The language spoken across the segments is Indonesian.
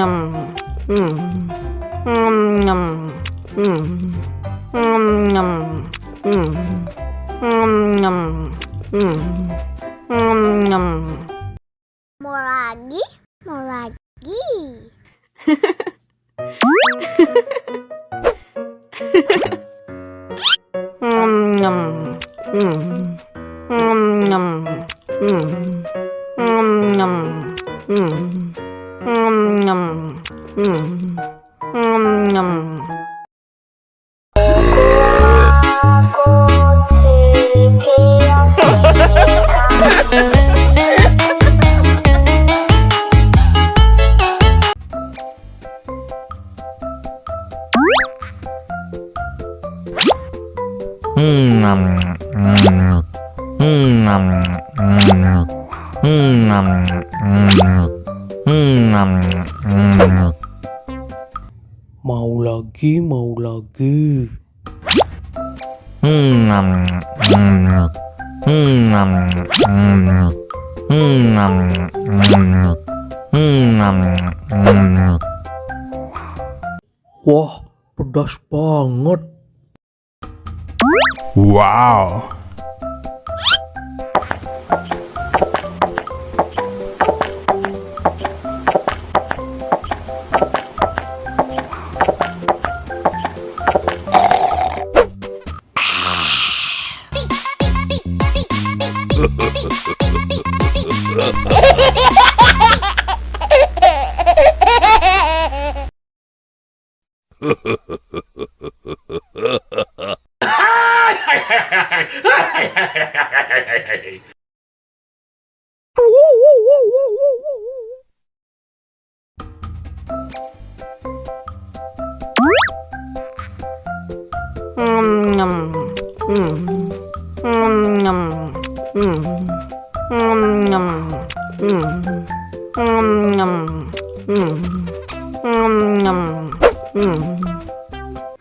Mau lagi, mau lagi. Mau lagi, mau lagi. Wah, pedas banget. Wow.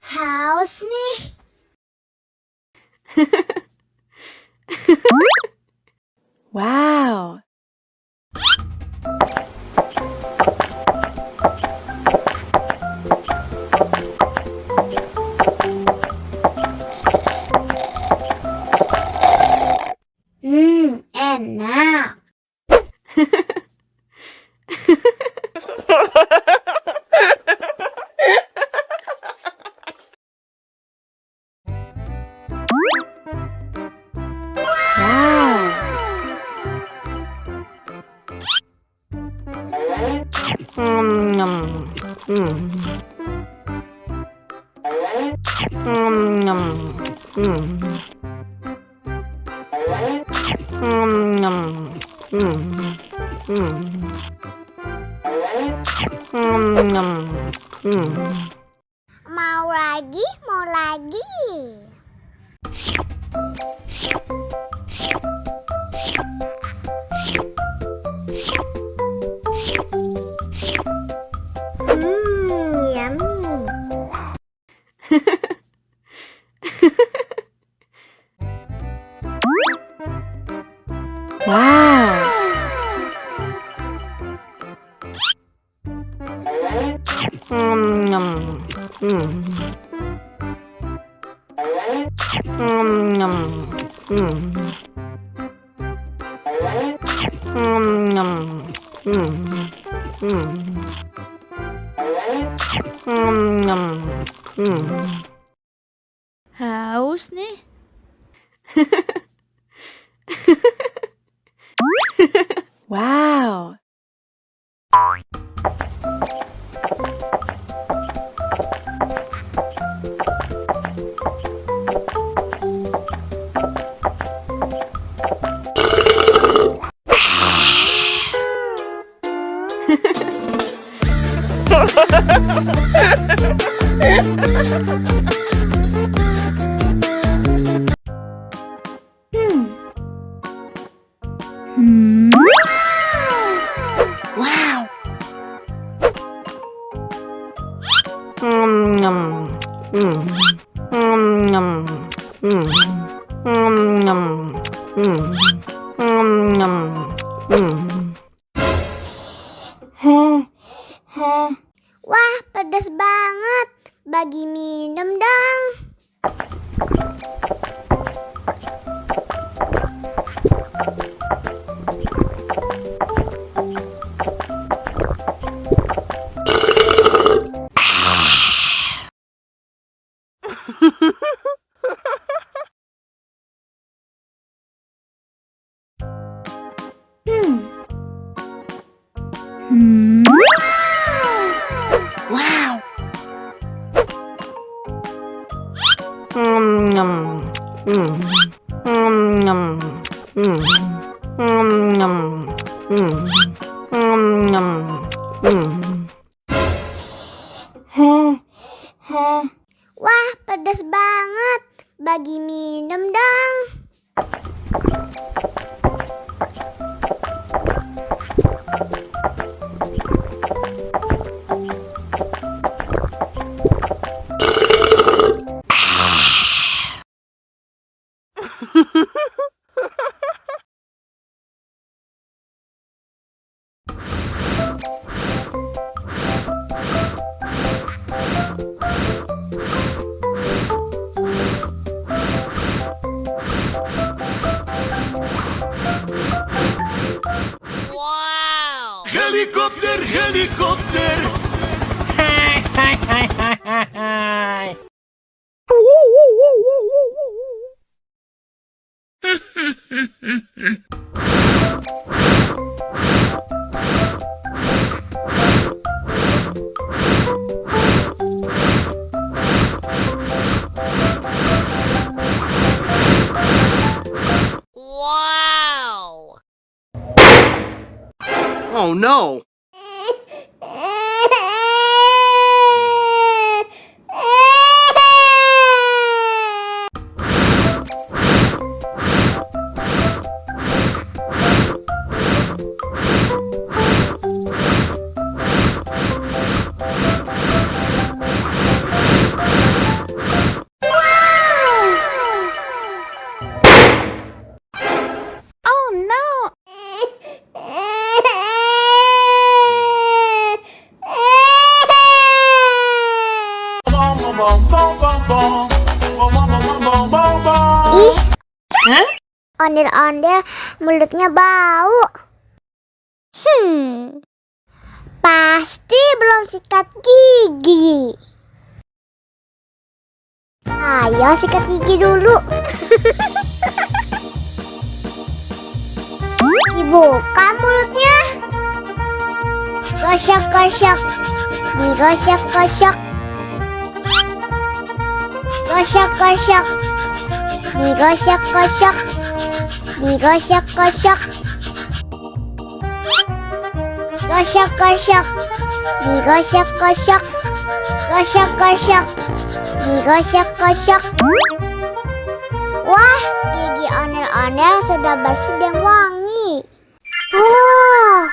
Haus nih. Wow. Enak. Wow. Mau lagi, mau lagi. Yummy. Wow. Haus nih. Wow. Wow. bagi minum dong. Hmm. Wow. Wah, pedas banget. Bagi minum dong. Helikopter, helikopter. Wow. Oh no. Oh no. Ih, ondel-ondel mulutnya bau. Pasti belum sikat gigi. Ayo sikat gigi dulu. Dibuka mulutnya. Gosok-gosok. Digosok-gosok. Gosok-gosok. Digosok-gosok. Digosok-gosok. Gosok-gosok. Digosok-gosok. Gosok-gosok. Digosok-gosok. Wah, gigi ondel-ondel sudah bersih dan wangi. Oh.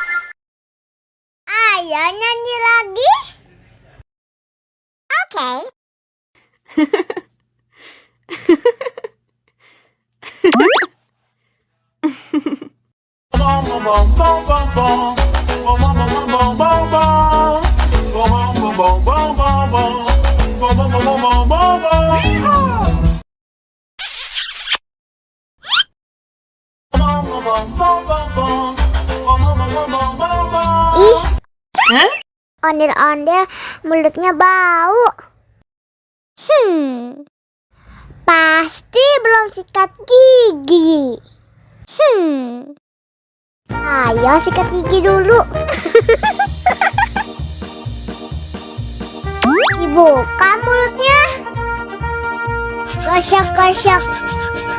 Ayo nyanyi lagi. Oke. Ih, ondel-ondel mulutnya bau. Pasti belum sikat gigi. Ayo sikat gigi dulu. Dibuka mulutnya. Gosok-gosok.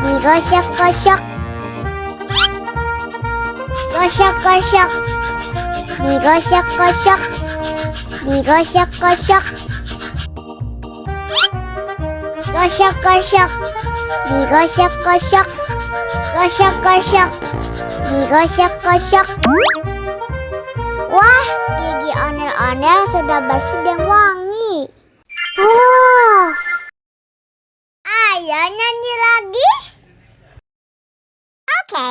Digosok-gosok. Gosok-gosok. Digosok-gosok. Digosok-gosok. Gosok-gosok. Digosok-gosok. Gosok-gosok. Digosok-gosok. Wah, gigi ondel-ondel sudah bersih dan wangi. Oh. Ayo nyanyi lagi. Oke.